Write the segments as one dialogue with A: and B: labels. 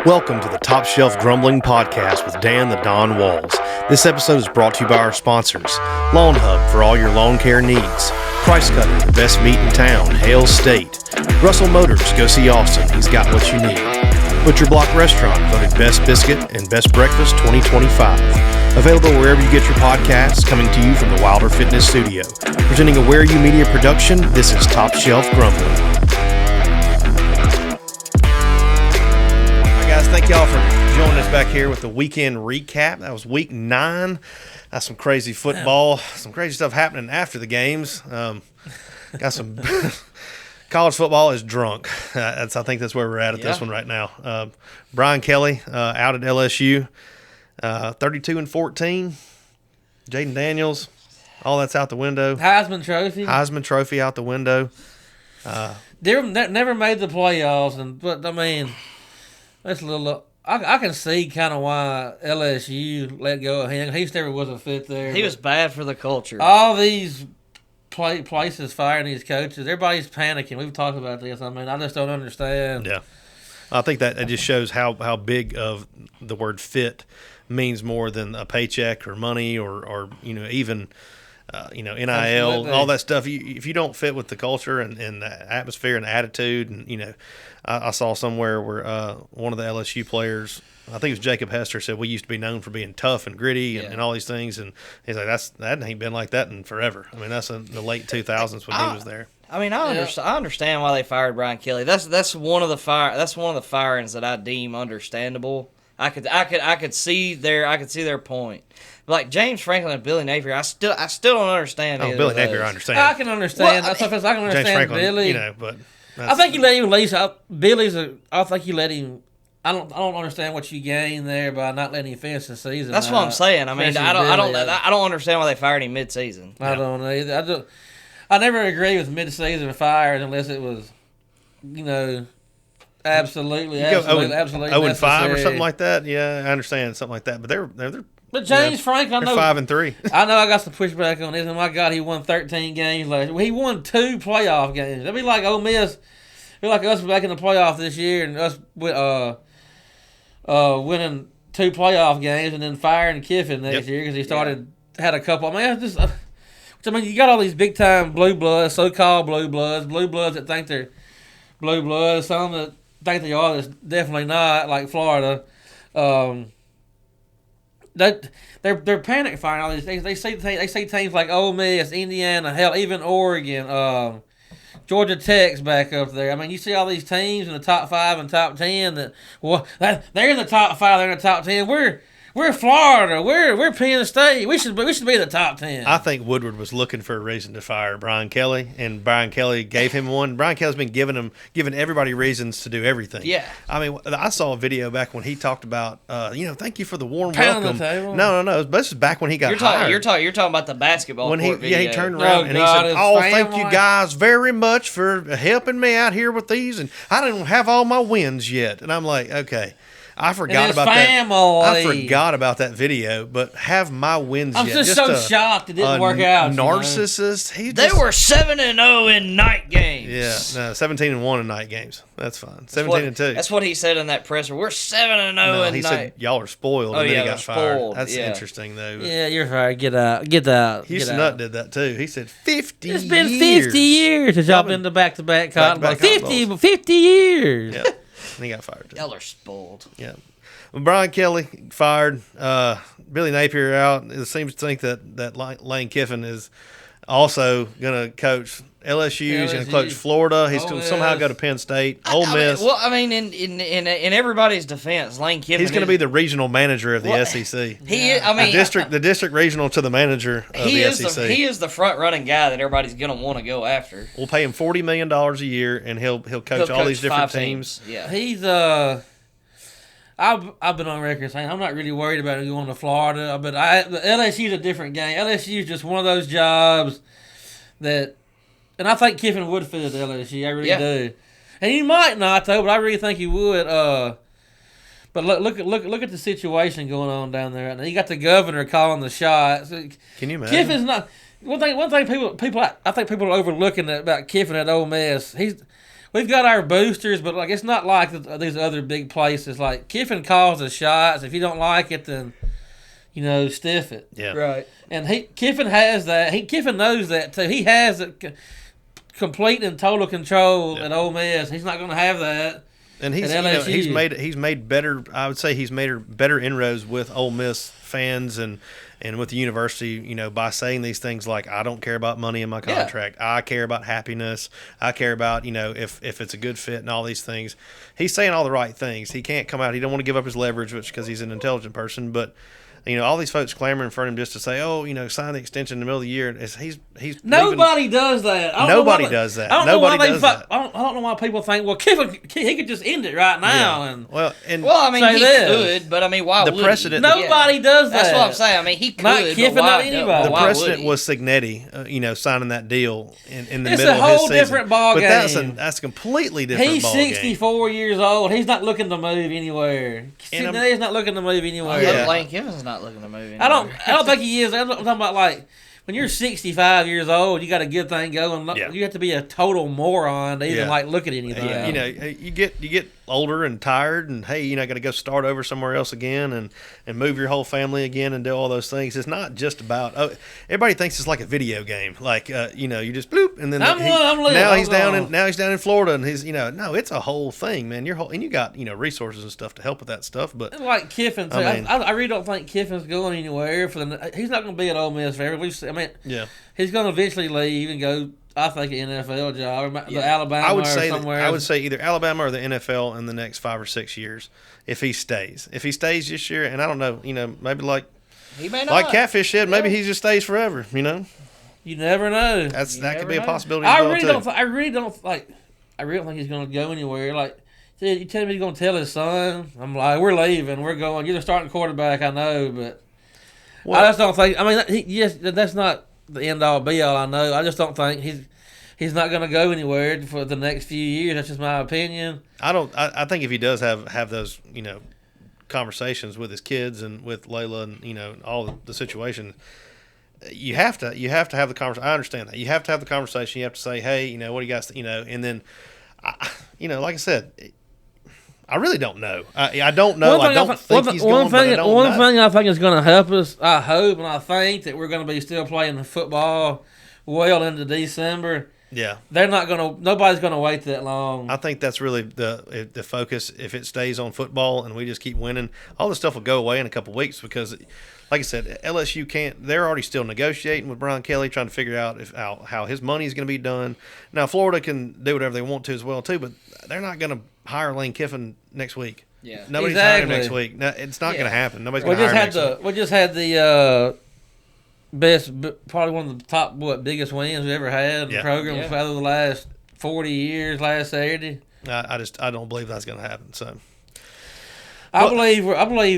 A: Welcome to the Top Shelf Grumbling Podcast with Dan the Don Walls. This episode is brought to you by our sponsors, Lawn Hub for all your lawn care needs, Price Cutter, the best meat in town, Hale State, Russell Motors, go see Austin, he's got what you need, Butcher Block Restaurant, voted Best Biscuit and Best Breakfast 2025. Available wherever you get your podcasts, coming to you from the Wilder Fitness Studio. Presenting a Where You Media production, this is Top Shelf Grumbling. Thank y'all for joining us back here with the weekend recap. That was week 9. That's some crazy football, some crazy stuff happening after the games. Got some college football is drunk. I think that's where we're at this one right now. Brian Kelly out at LSU, 32-14. Jaden Daniels, all that's out the window.
B: Heisman Trophy
A: out the window.
B: They never made the playoffs, but I mean. That's a little. I can see kind of why LSU let go of him. He just never was a fit there.
C: He was bad for the culture.
B: All these places firing these coaches, everybody's panicking. We've talked about this. I mean, I just don't understand.
A: Yeah, I think that it just shows how big of the word fit means more than a paycheck or money or even. NIL,
B: Absolutely.
A: All that stuff. If you don't fit with the culture and the atmosphere and the attitude, and I saw somewhere where one of the LSU players, I think it was Jacob Hester, said we used to be known for being tough and gritty and all these things, and he's like that ain't been like that in forever. I mean that's in the late 2000s when he was there.
C: I mean I understand why they fired Brian Kelly. That's one of the firings that I deem understandable. I could see their point. Like James Franklin and Billy Napier, I still don't understand.
A: Oh, Billy Napier, I understand.
B: I can understand. Well, I can understand
A: James Franklin,
B: Billy.
A: But
B: I think you let him release. Billy's. I think you let him. I don't understand what you gain there by not letting him finish the season.
C: That's what I'm saying. I mean, I don't understand why they fired him mid-season.
B: I don't either. I never agree with mid-season fires unless it was, absolutely
A: 0-5 or something like that. Yeah, I understand something like that. But they're
B: But James Franklin, I know
A: 5-3.
B: I know I got some pushback on this, and my God, he won 13 games last year. He won 2 playoff games. That'd be like Ole Miss. It'd be like us back in the playoff this year, and us winning 2 playoff games, and then firing Kiffin next year because he had a couple. I mean, you got all these big time blue bloods, so-called blue bloods that think they're blue bloods, some that think they are. That's definitely not, like Florida. They're panic firing all these things. They see teams like Ole Miss, Indiana, hell, even Oregon, Georgia Tech's back up there. I mean, you see all these teams in the top 5 and top 10 they're in the top 5, they're in the top 10. We're Florida. We're Penn State. We should be in the top 10.
A: I think Woodward was looking for a reason to fire Brian Kelly, and Brian Kelly gave him one. Brian Kelly's been giving everybody reasons to do everything.
C: Yeah.
A: I mean, I saw a video back when he talked about, thank you for the warm
B: Pound
A: welcome.
B: the table.
A: No. This is back when he got hired.
C: You're talking about the basketball
A: when
C: court video.
A: He turned around and he said, thank you guys very much for helping me out here with these, and I didn't have all my wins yet. And I'm like, okay. I forgot about that. I forgot about that video, but have my wins
B: I'm
A: yet.
B: I'm just so shocked it didn't work out.
A: Narcissist.
C: They were 7-0 in night games.
A: Yeah, 17-1 in night games. That's fine. 17-2.
C: That's what he said in that presser. We're 7-0 in night.
A: He said y'all are spoiled. And then he got fired. That's interesting though.
B: Yeah, you're fired. Get out.
A: Houston Nutt did that too. He said 50 years.
B: It's been 50 years since y'all been to back-to-back cotton balls. 50 years.
A: Yeah. And he got fired too.
C: Y'all are spoiled.
A: Yeah. Well, Brian Kelly fired. Billy Napier out. It seems to think that Lane Kiffin is also going to coach LSU. He's going to coach Florida. He's going to somehow go to Penn State. Ole Miss.
C: In everybody's defense, Lane Kiffin.
A: He's going to be the regional manager of the SEC. The district regional to the manager of the SEC.
C: He is the front running guy that everybody's going to want to go after.
A: We'll pay him $40 million a year, and he'll coach all these different teams.
C: Yeah,
B: he's I've been on record saying I'm not really worried about him going to Florida, but LSU's a different game. LSU is just one of those jobs that, and I think Kiffin would fit at LSU. I really do, and he might not though, but I really think he would. But look at the situation going on down there right now. You got the governor calling the shots.
A: Can you imagine?
B: Kiffin's not one thing. People I think people are overlooking about Kiffin at Ole Miss. we've got our boosters, but like it's not like these other big places. Like Kiffin calls the shots. If you don't like it, then stiff it.
C: Yeah, right.
B: And Kiffin has that. Kiffin knows that too. He has complete and total control at Ole Miss. He's not going to have that.
A: And he's made better. I would say he's made better inroads with Ole Miss fans and with the university. By saying these things like, I don't care about money in my contract. I care about happiness. I care about if it's a good fit and all these things. He's saying all the right things. He can't come out. He don't want to give up his leverage, because he's an intelligent person, but. All these folks clamoring for him just to say, sign the extension in the middle of the year. He's
B: nobody does that.
A: Nobody does that.
B: I don't know why people think, well, Kiffin, he could just end it right now.
A: Yeah.
B: And
C: I mean, he could, but I mean, why would
A: precedent?
B: Nobody does that.
C: That's what I'm saying. I mean, he could.
B: Not Kiffin, not anybody.
A: The precedent was Signetti, signing that deal in the middle of his season.
B: It's a whole different ball game.
A: But that's a completely different
B: ball game. He's 64
A: game.
B: years old. He's not looking to move anywhere. Signetti's not looking to move anywhere.
C: Yeah. Lane Kiffin's not looking to move anywhere.
B: I don't think he is. I'm talking about like when you're 65 years old, you got a good thing going. Yeah. You have to be a total moron to even look at anything.
A: You get older and tired, and hey, got to go start over somewhere else again, and move your whole family again, and do all those things. It's not just about. Everybody thinks it's like a video game, like you just bloop, and then now he's down in Florida, and he's no, it's a whole thing, man. And you got resources and stuff to help with that stuff, but
B: like Kiffin, too, I really don't think Kiffin's going anywhere he's not going to be at Ole Miss forever. He's going to eventually leave and go. I think an NFL job, the Alabama or somewhere.
A: I would say either Alabama or the NFL in the next 5 or 6 years, if he stays. If he stays this year, and I don't know, maybe
C: he may not.
A: Like Catfish said, maybe he just stays forever.
B: You never know.
A: That could be a possibility.
B: I really don't think he's going to go anywhere. Like, you tell me he's going to tell his son, I'm like, we're leaving, we're going. You're the starting quarterback, I know, but I just don't think. I mean, that's not the end all be all. I know. I just don't think he's not going to go anywhere for the next few years. That's just my opinion.
A: I think if he does have those conversations with his kids and with Layla and all the situation, you have to have the conversation. I understand that you have to have the conversation. You have to say, hey, what do you guys and then like I said. I really don't know. I don't know. I don't think he's going, but I don't know.
B: One thing I think is going to help us, I hope, and I think that we're going to be still playing football well into December.
A: Yeah.
B: Nobody's going to wait that long.
A: I think that's really the focus. If it stays on football and we just keep winning, all this stuff will go away in a couple of weeks because, like I said, LSU can't. They're already still negotiating with Brian Kelly, trying to figure out how his money is going to be done. Now, Florida can do whatever they want to as well, too, but they're not going to hire Lane Kiffin next week.
C: Yeah,
A: nobody's hiring him next week. No, it's not going to happen. Nobody's going to hire him next week.
B: We just had the best, probably one of the top, biggest wins we ever had in the program for the last 40 years last Saturday.
A: I don't believe that's going to happen. So
B: I believe,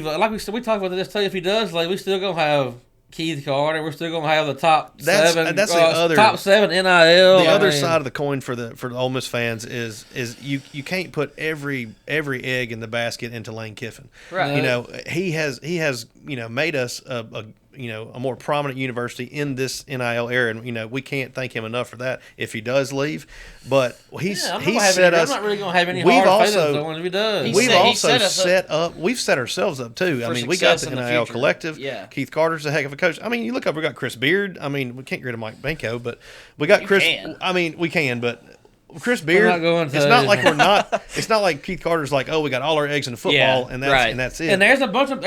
B: like we talked about this too. If he does, we still gonna have Keith Carter. We're still gonna have the top seven. That's the other top 7 NIL.
A: The other side of the coin for the Ole Miss fans is you can't put every egg in the basket into Lane Kiffin.
C: Right.
A: He has made us a more prominent university in this NIL era, and we can't thank him enough for that. If he does leave, but he's set us.
B: I'm not really gonna have any hard feelings on if he does.
A: We've set ourselves up too. I mean, we got the NIL collective. Yeah. Keith Carter's a heck of a coach. I mean, you look up, we got Chris Beard. I mean, we can't get rid of Mike Benko, but we got Chris. I mean, we can, but. Chris Beard, it's not like we're not. It's not like Keith Carter's like, we got all our eggs in football, and that's it.
B: And there's a bunch of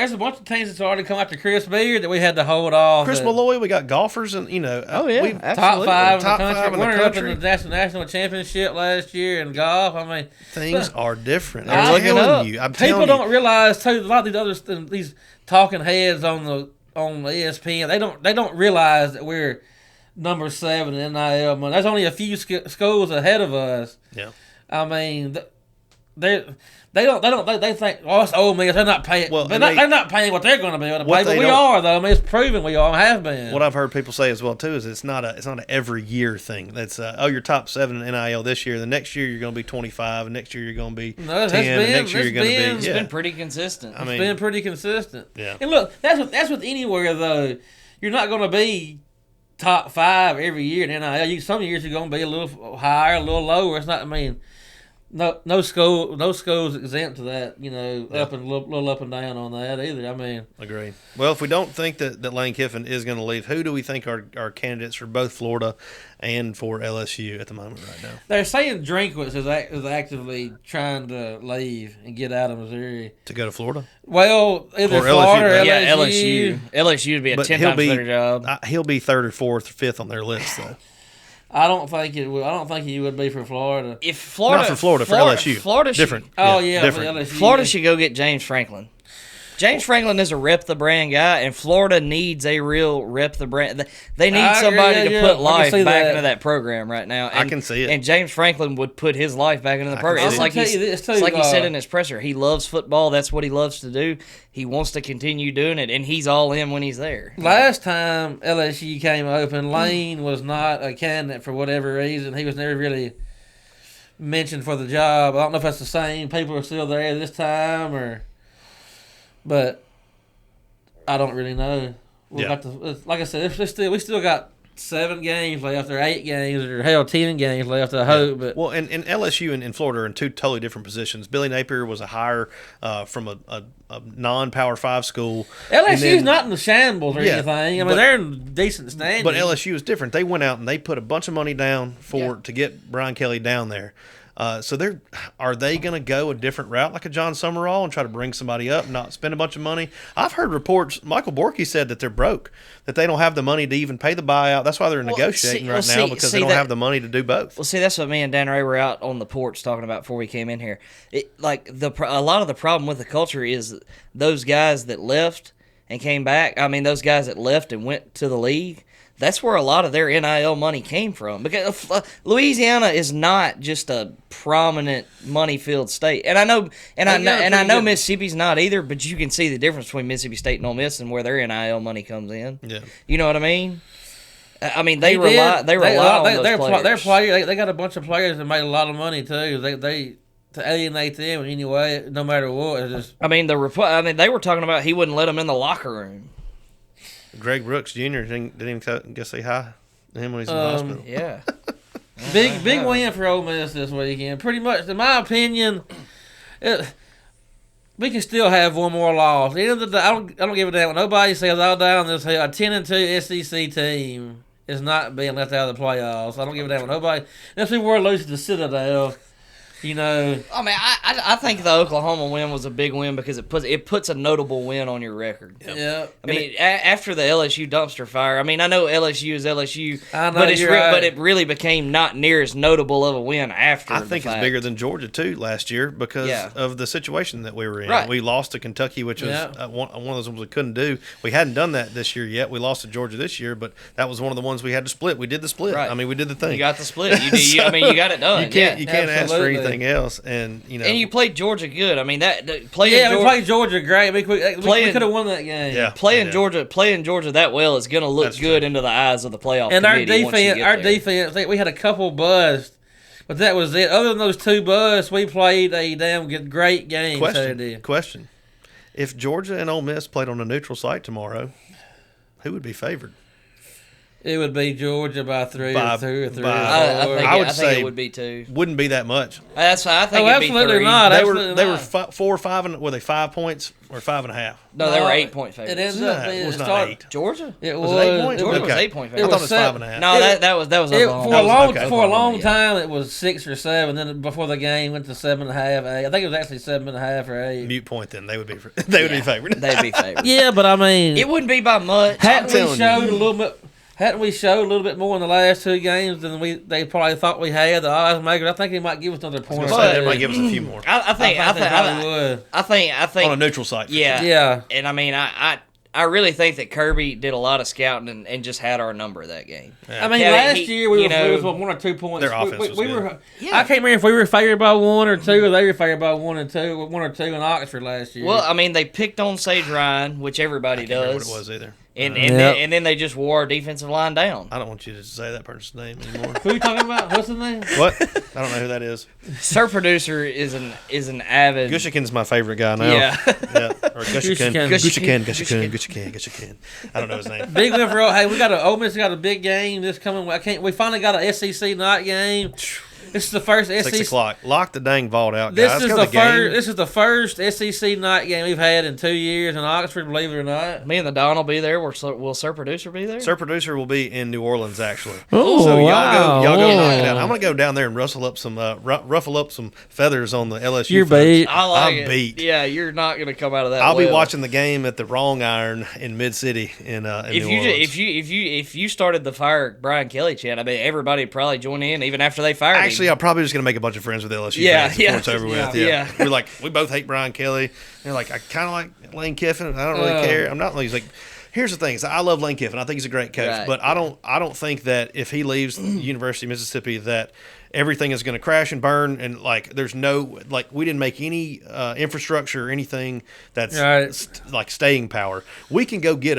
B: teams that's already come after Chris Beard that we had to hold off.
A: Chris Malloy, we got golfers, and
B: top 5 in the country. Winner up in the national championship last year in golf. I mean,
A: things are different. I'm telling you.
B: People don't realize too. A lot of these talking heads on ESPN, they don't realize that we're number 7 in NIL money. There's only a few schools ahead of us.
A: Yeah.
B: I mean, they think, it's Ole Miss. They're not paying. Well, they're not paying what they're going to be able to pay. But we are though. I mean, it's proven we are. Have been.
A: What I've heard people say as well too is it's not an every year thing. That's you're top 7 in NIL this year. The next year you're going to be 25, and next year you're going to be 10. And next year you're going to be.
C: It's been pretty consistent.
B: It's been pretty consistent.
A: Yeah.
B: And look, that's with anywhere though. You're not going to be top 5 every year in NIL. Some years you're going to be a little higher, a little lower. It's not. I mean, no school's exempt to that. Up and little up and down on that either. I mean,
A: agreed. Well, if we don't think that Lane Kiffin is going to leave, who do we think are candidates for both Florida and for LSU at the moment right now?
B: They're saying Drinkwitz is actively trying to leave and get out of Missouri
A: To go to Florida?
B: Well, either
A: Or
B: Florida or LSU.
C: Yeah, LSU would be a 10 times better job.
A: He'll be third or fourth or fifth on their list, though.
B: I don't think he would be for Florida.
C: If Florida,
A: Not for Florida, for LSU.
C: Florida should,
A: different.
B: Oh yeah,
A: different.
B: for LSU.
C: Florida should go get James Franklin. James Franklin is a rep the brand guy, and Florida needs a real rep the brand. They need somebody to put life back into that program right now. And,
A: I can see it.
C: And James Franklin would put his life back into the program. It's like he said in his presser. He loves football. That's what he loves to do. He wants to continue doing it, and he's all in when he's there.
B: Last time LSU came open, Lane was not a candidate for whatever reason. He was never really mentioned for the job. I don't know if that's the same people are still there this time but I don't really know. Like I said, we still got 7 games left, or 8 games, or hell, 10 games left. I hope. But
A: well, and LSU and Florida are in two totally different positions. Billy Napier was a hire from a non-Power 5 school.
B: LSU's not in the shambles or anything. I mean, they're in decent standing.
A: But LSU is different. They went out and they put a bunch of money down to get Brian Kelly down there. So are they going to go a different route like a John Summerall and try to bring somebody up, not spend a bunch of money? I've heard reports. Michael Borky said that they're broke, that they don't have the money to even pay the buyout. That's why they're negotiating now because they don't have the money to do both.
C: Well, see, that's what me and Dan Ray were out on the porch talking about before we came in here. A lot of the problem with the culture is those guys that left and came back. I mean, those guys that left and went to the league. That's where a lot of their NIL money came from, because Louisiana is not just a prominent money-filled state, and I know Mississippi's not either. But you can see the difference between Mississippi State and Ole Miss and where their NIL money comes in. Yeah, you know what I mean. I mean they rely on those players.
B: They got a bunch of players that made a lot of money too. They to alienate them anyway, no matter what.
C: They were talking about he wouldn't let them in the locker room.
A: Greg Brooks Jr. didn't even go say hi to him when he's in the hospital.
C: Yeah.
B: Big win for Ole Miss this weekend. Pretty much, in my opinion, we can still have one more loss. At the end of the day, I don't give a damn what nobody says. I'll die on this hill. A 10-2 SEC team is not being left out of the playoffs. I don't give a damn what nobody. Unless we were losing to Citadel. I mean,
C: I think the Oklahoma win was a big win because it puts a notable win on your record.
B: Yeah.
C: I mean, after the LSU dumpster fire, I mean, I know LSU is LSU,
B: but
C: it really became not near as notable of a win after.
A: I think it's bigger than Georgia too last year because of the situation that we were in.
C: Right.
A: We lost to Kentucky, which was one of those ones we couldn't do. We hadn't done that this year yet. We lost to Georgia this year, but that was one of the ones we had to split. We did the split.
C: Right.
A: I mean, we did the thing.
C: You got the split. You got it done.
A: You can't ask for anything else, and
C: you played Georgia good. I mean
B: we played Georgia great. We could have won that game.
A: Yeah,
C: playing Georgia that well is going to look good into the eyes of the playoff.
B: And
C: committee
B: our defense, we had a couple busts, but that was it. Other than those 2 busts, we played a damn great game.
A: Question: if Georgia and Ole Miss played on a neutral site tomorrow, who would be favored?
B: It would be Georgia by 3 or 2 or 3 or 4.
C: I think it would be 2.
A: Wouldn't be that much.
C: That's why I think it'd be 3.
B: Absolutely not.
A: They were 4 or 5, were they 5 points or 5.5?
C: No, they were 8-point favorites.
B: It ended up being
A: it was not 8.
C: Georgia?
B: It was
A: 8 points.
C: Georgia was
A: Okay.
C: 8-point
A: I
C: favorites.
A: thought it was 5.5.
C: No, that was Oklahoma.
B: For a long time, it was 6 or 7. Then before the game, went to 7.5, 8. I think it was actually 7.5 or 8.
A: Mute point. Then they would be favored.
C: They'd be favored.
B: Yeah, but I mean,
C: it wouldn't be by much.
B: Hadn't we showed a little bit more in the last 2 games than they probably thought we had? The odds makers, I think they might give us another point.
A: They might give us a few more.
C: I think
A: on a neutral site.
B: Yeah.
C: And I mean, I really think that Kirby did a lot of scouting and just had our number that game.
B: Yeah. I mean, last year we were 1 or 2 points.
A: Their offense was good.
B: I can't remember if we were favored by 1 or 2, or they were favored by 1 or 2 in Oxford last year.
C: Well, I mean, they picked on Sage Ryan, which everybody does.
A: I can't remember what it was either.
C: And then they just wore our defensive line down.
A: I don't want you to say that person's name anymore.
B: Who are you talking about? What's his name?
A: What? I don't know who that is.
C: Sir Producer is an avid.
A: Gushikin's my favorite guy now.
C: Yeah.
A: Or Gushikin. I don't know his name.
B: Big win for Ole Miss got a big game this coming. We finally got a SEC night game. This is the first SEC.
A: 6 o'clock. Lock the dang vault out, guys.
B: This is the first SEC night game we've had in 2 years in Oxford. Believe it or not.
C: Me and the Don will be there. Will Sir Producer be there?
A: Sir Producer will be in New Orleans, actually.
B: Oh,
A: so
B: wow.
A: y'all go knock it out. I'm gonna go down there and ruffle up some feathers on the LSU.
B: You're
A: folks.
B: beat.
A: I'm beat.
C: Yeah, you're not gonna come out of that.
A: I'll be
C: well.
A: watching the game at the Wrong Iron in Mid City in New Orleans.
C: If you started the fire Brian Kelly chant, I mean everybody would probably join in even after they fired him.
A: Actually, I'm probably just gonna make a bunch of friends with LSU fans before it's over with.
C: Yeah.
A: We're like, we both hate Brian Kelly. And they're like, I kind of like Lane Kiffin. I don't really care. I'm not. He's like, here's the thing: is I love Lane Kiffin. I think he's a great coach,
C: Right.
A: but I don't think that if he leaves the University of Mississippi that everything is going to crash and burn, and like there's no we didn't make any infrastructure or anything that's like staying power. We can go get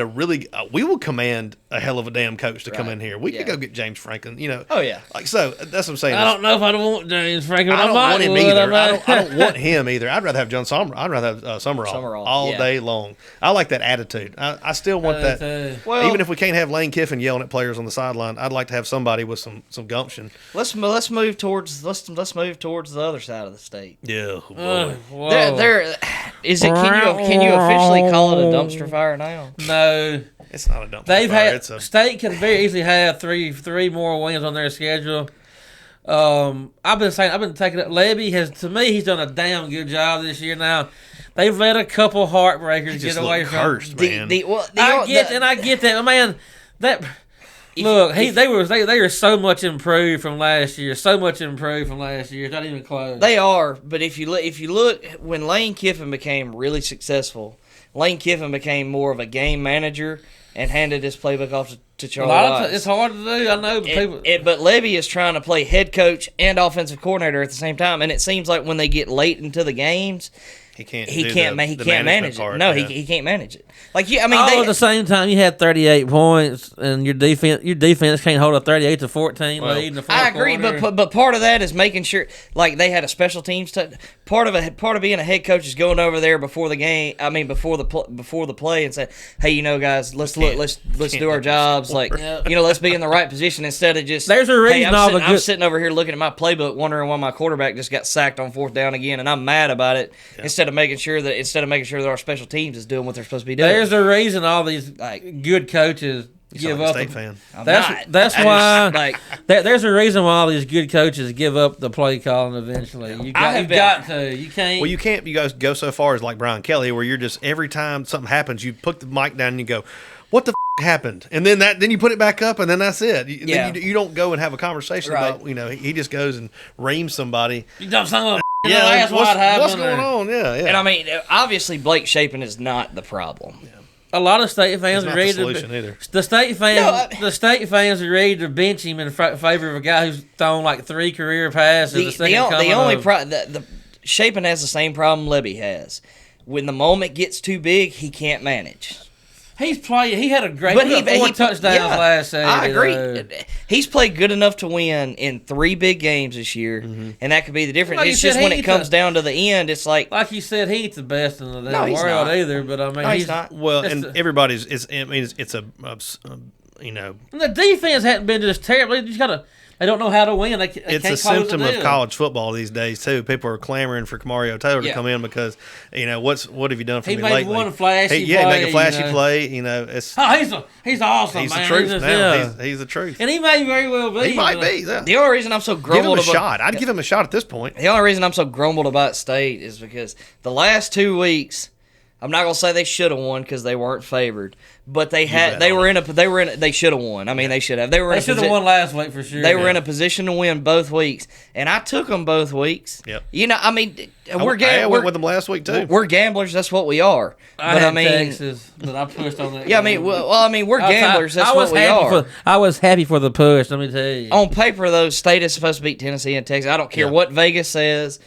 A: we will command a hell of a damn coach to come in here. We could go get James Franklin.
C: Oh yeah.
A: Like so that's what I'm saying.
B: I don't know if I'd want James Franklin.
A: I don't want him either. I don't want him either. I'd rather have John Summerall. I'd rather have Summerall all day long. I like that attitude. I still want that.
C: Well,
A: even if we can't have Lane Kiffin yelling at players on the sideline, I'd like to have somebody with some gumption.
C: Let's move towards the other side of the state.
A: Yeah. Boy.
C: There is it. Can you officially call it a dumpster fire now?
B: No.
A: It's not a dumpster fire.
B: State could very easily have three more wins on their schedule. I've been taking it. Lebby he's done a damn good job this year. Now they've let a couple heartbreakers get away from.
A: Cursed, man.
B: I get that, man. They were so much improved from last year. So much improved from last year. It's not even close.
C: They are, but if you look when Lane Kiffin became really successful, Lane Kiffin became more of a game manager and handed his playbook off to Charlie Wise.
B: It's hard to do. I know,
C: but Lebby is trying to play head coach and offensive coordinator at the same time, and it seems like when they get late into the games, he can't manage it. No, he can't manage it. Like
B: at the same time, you had 38 points, and your defense can't hold a 38-14 lead in the fourth
C: I agree,
B: quarter.
C: but part of that is making sure, like they had a special teams. Part of being a head coach is going over there before the game. I mean, before the play, and say, hey, guys, let's do our jobs. Like, let's be in the right position instead of just.
B: There's a reason
C: I'm sitting over here looking at my playbook, wondering why my quarterback just got sacked on fourth down again, and I'm mad about it. Yeah. Instead of making sure that our special teams is doing what they're supposed to be doing.
B: There's a reason all these good coaches give up.
A: State fan.
B: That's why. There's a reason why all these good coaches give up the play calling eventually.
A: Yeah.
B: You got to. You can't.
A: Well, you can't. You guys go so far as like Brian Kelly, where you're just every time something happens, you put the mic down and you go, "What the happened?" And then you put it back up, and then that's it. Then you don't go and have a conversation about he just goes and reams somebody.
B: You done something.
A: Yeah, what's going on? Yeah.
C: And I mean, obviously, Blake Shapen is not the problem. Yeah.
B: A lot of state fans are ready the state fans are ready to bench him in favor of a guy who's thrown like 3 career passes.
C: The Shapen has the same problem Lebby has. When the moment gets too big, he can't manage.
B: He had a great 4 touchdowns last season.
C: I agree. He's played good enough to win in 3 big games this year, and that could be the difference. It's just when it comes down to the end, it's like
B: you said, he ain't the best in the world either. But I mean,
C: he's not.
A: Well, and everybody's. It's a
B: And the defense hadn't been just terrible. You just gotta. They don't know how to win.
A: It's a symptom of college football these days too. People are clamoring for Mario Taylor to come in because what have you done for me lately?
B: He made one flashy play.
A: He made a flashy play.
B: He's awesome.
A: He's
B: man.
A: the truth now. He's the truth,
B: and he may very well be.
A: He might be. Yeah.
C: The only reason I'm so grumbled
A: give him a shot. I'd give him a shot at this point.
C: The only reason I'm so grumbled about State is because the last 2 weeks. I'm not gonna say they should have won because they weren't favored, but they should have won. I mean, they should have. They
B: should have won last week for sure.
C: They were in a position to win both weeks, and I took them both weeks.
A: Yep.
C: I mean,
A: I went with them last week too.
C: We're gamblers. That's what we are.
B: I mean, Texas, but I pushed on that.
C: Yeah, I mean, we're gamblers. That's what we are.
B: I was happy for the push. Let me tell you.
C: On paper, though, State is supposed to beat Tennessee and Texas. I don't care what Vegas says.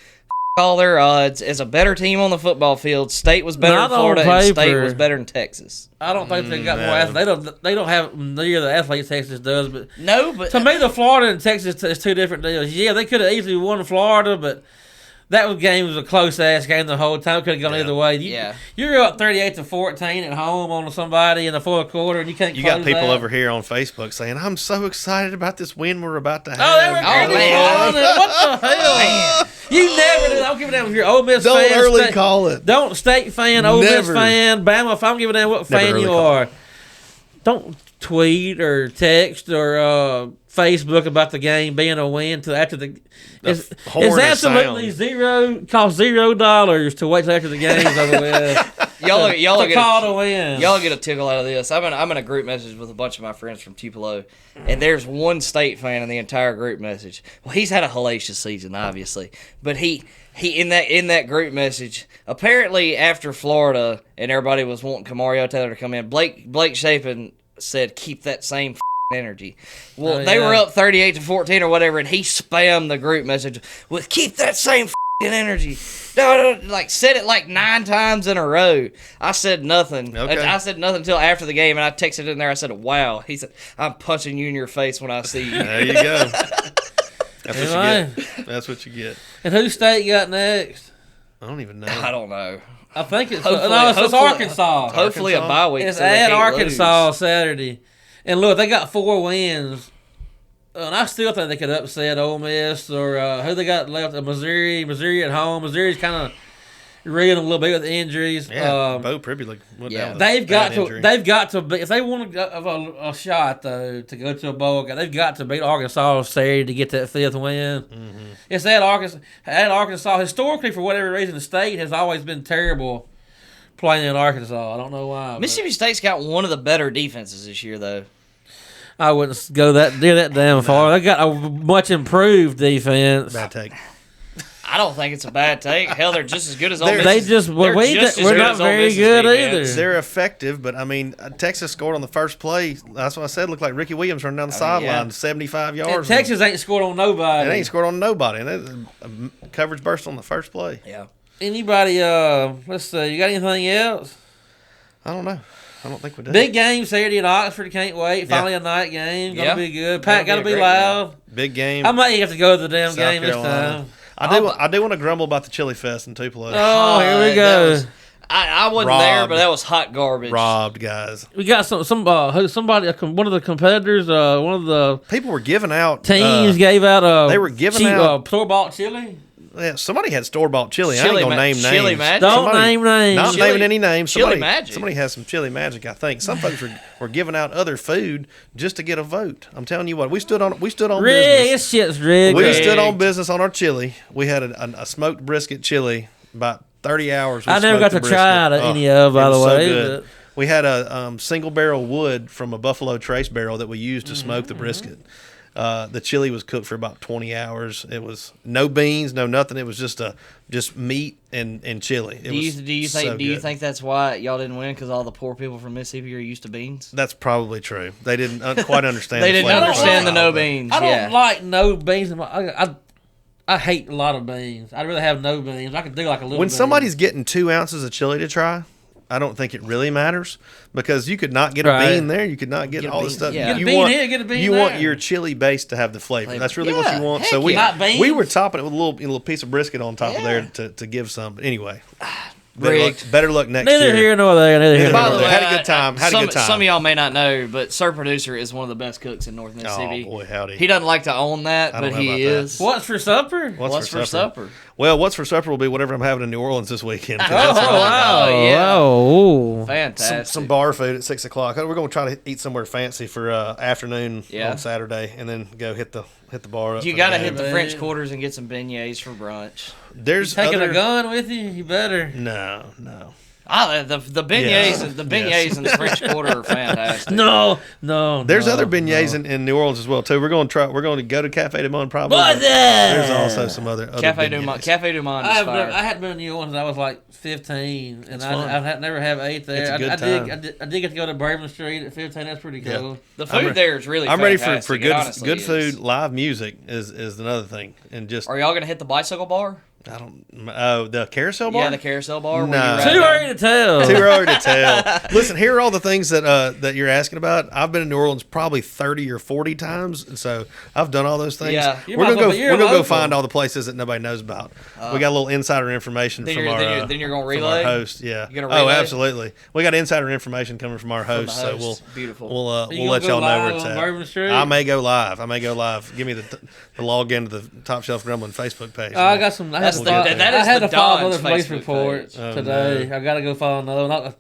C: All their odds as a better team on the football field. State was better than Florida, and State was better than Texas.
B: I don't think they got more athletes. They don't have near the athletes Texas does. But
C: no, but
B: to me, the Florida and Texas is 2 different deals. Yeah, they could have easily won Florida, but that game was a close ass game the whole time. Could have gone either way. You're up 38-14 at home on somebody in the fourth quarter, and you can't.
A: You got people over here on Facebook saying, "I'm so excited about this win we're about to have."
B: Oh, they were man. What the hell? Man. You never do. I don't give a damn if you're Ole Miss fan.
A: Don't early call it.
B: Don't State fan, Ole Miss fan, Bama. If I'm giving a damn what fan you are, don't tweet or text or Facebook about the game being a win till after the. It's absolutely cost $0 to wait till after the game's over with.
C: Y'all
B: get
C: a tickle out of this. I'm in a group message with a bunch of my friends from Tupelo, and there's one State fan in the entire group message. Well, he's had a hellacious season, obviously, but he in that group message, apparently after Florida and everybody was wanting Kamario Taylor to come in, Blake Shapen said keep that same energy. Well, they were up 38-14 or whatever, and he spammed the group message with keep that same energy. No, like said it like 9 times in a row. I said nothing.
A: Okay.
C: I said nothing until after the game, and I texted in there. I said, "Wow." He said, "I'm punching you in your face when I see you."
A: There you go. That's what you get. That's what you get.
B: And who State got next?
A: I don't even know.
C: I don't know.
B: I think it's Arkansas.
C: Hopefully a bye week.
B: It's at Arkansas Saturday. And look, they got 4 wins. And I still think they could upset Ole Miss or who they got left. Missouri. Missouri at home. Missouri's kind of reeling a little bit with injuries.
A: Yeah, Bo Pribby went down.
B: They've got to be, if they want to have a shot though to go to a bowl game, they've got to beat Arkansas Saturday to get that 5th win. Mm-hmm. It's at Arkansas. Historically, for whatever reason, the State has always been terrible playing in Arkansas. I don't know why.
C: Mississippi State's got one of the better defenses this year, though.
B: I wouldn't go that damn far. They got a much improved defense.
A: Bad take.
C: I don't think it's a bad take. Hell, they're just as good as Ole Miss.
B: We're not very good either.
A: They're effective, but I mean, Texas scored on the first play. That's what I said. Looked like Ricky Williams running down the sideline, 75 yards.
B: And Texas ain't scored on nobody.
A: It ain't scored on nobody. And coverage burst on the first play.
C: Yeah.
B: Anybody? Let's see. You got anything else?
A: I don't know. I don't think we do.
B: Big game Saturday in Oxford. Can't wait. Finally a night game. Gonna be good. Pat got to be loud.
A: Game. Big game.
B: I might have to go to the damn game this time.
A: I do want to grumble about the Chili Fest in Tupelo.
B: Oh, here we go.
C: I wasn't there, but that was hot garbage.
A: Robbed, guys.
B: We got somebody, one of the competitors, one of the
A: people were giving out
B: teams gave out
A: they were giving out
B: store-bought chili.
A: Yeah, somebody had store-bought chili. I ain't gonna name names.
C: Chili Magic.
B: Don't name names.
A: Not naming any names.
C: Chili Magic.
A: Somebody has some Chili Magic, I think. Some folks were giving out other food just to get a vote. I'm telling you what, we stood on business.
B: This shit's rigged.
A: We stood on business on our chili. We had a smoked brisket chili, about 30 hours.
B: I never got to try any of, by the way.
A: So we had a single barrel wood from a Buffalo Trace barrel that we used to smoke the brisket. The chili was cooked for about 20 hours. It was no beans, no nothing. It was just meat and chili.
C: Do you think that's why y'all didn't win? Because all the poor people from Mississippi are used to beans?
A: That's probably true. They didn't quite understand.
C: They didn't understand the no beans.
B: I don't like no beans. I hate a lot of beans. I'd rather have no beans. I could do like a little.
A: When somebody's getting 2 ounces of chili to try, I don't think it really matters because you could not get a bean there. You could not get all this stuff.
B: Yeah. Get a bean here, get a bean there.
A: You want your chili base to have the flavor. That's really what you want. So we were topping it with a little piece of brisket on top of there to give some. But anyway, better luck next year.
B: Neither here nor there.
C: By the way,
A: had a good time.
C: Some of y'all may not know, but Sir Producer is one of the best cooks in North Mississippi.
A: Oh boy, howdy.
C: He doesn't like to own that, but he is.
B: What's for supper?
C: What's for supper?
A: Well, what's for supper will be whatever I'm having in New Orleans this weekend.
C: Wow. Fantastic.
A: Some bar food at 6 o'clock. We're going to try to eat somewhere fancy for afternoon on Saturday, and then go hit the bar up.
C: You got to hit the French Quarters and get some beignets for brunch.
B: You taking a gun with you? You better.
A: No.
C: The beignets and the French Quarter are fantastic.
B: No.
A: There's other beignets in New Orleans as well too. We're going to go to Cafe du Monde probably. But there's also some other
C: Cafe du Monde. Cafe du Monde.
B: I hadn't been in New Orleans. I was like 15, and I never have ate there.
A: It's a good time.
B: I did get to go to Bourbon Street at 15. That's pretty cool.
C: Yeah. The food there is really.
A: I'm ready
C: fantastic.
A: for good food. Live music is another thing, and just.
C: Are y'all gonna hit the bicycle bar?
A: I don't. Oh, the carousel bar.
C: Yeah, the carousel bar.
A: No.
B: Too early to tell.
A: Too early to tell. Listen, here are all the things that you're asking about. I've been in New Orleans probably 30 or 40 times, and so I've done all those things.
C: Yeah.
A: We're gonna go find all the places that nobody knows about. We got a little insider information from our
C: then you're gonna relay?
A: from our host. Yeah.
C: You gonna relay?
A: Oh, absolutely. We got insider information coming from our host, so we'll
C: Beautiful.
A: we'll let y'all know where it's at.
B: Bourbon Street?
A: I may go live. Give me the login to the Top Shelf Grumbling Facebook page.
B: I got some. I had to follow another police report today.
A: No.
B: I got to go follow another one.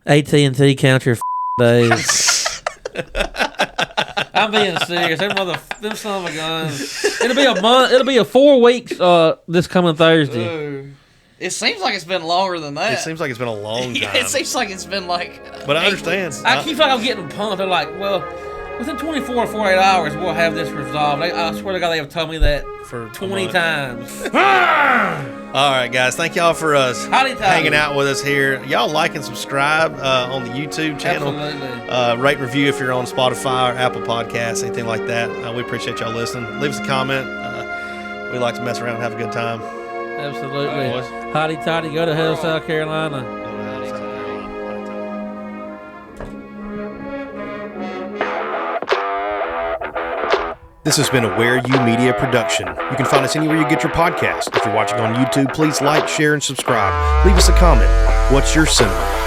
B: AT&T count your days. I'm being serious. Them son of a guns. It'll be a month. It'll be a 4 weeks. This coming Thursday.
C: It seems like it's been longer than that.
A: It seems like it's been a long time.
C: It seems like it's been like.
A: But I understand.
B: I keep like I'm getting pumped. They're like, well, within 24 or 48 hours, we'll have this resolved. I swear to God, they have told me that
A: for
B: 20 times.
A: All right, guys. Thank y'all for hanging out with us here. Y'all like and subscribe on the YouTube channel.
B: Absolutely.
A: Rate and review if you're on Spotify or Apple Podcasts, anything like that. We appreciate y'all listening. Leave us a comment. We like to mess around and have a good time.
B: Absolutely.
A: All right,
B: Hotty toddy, go to hell, South Carolina.
A: This has been a Where You Media production. You can find us anywhere you get your podcast. If you're watching on YouTube, please like, share, and subscribe. Leave us a comment. What's your cinema?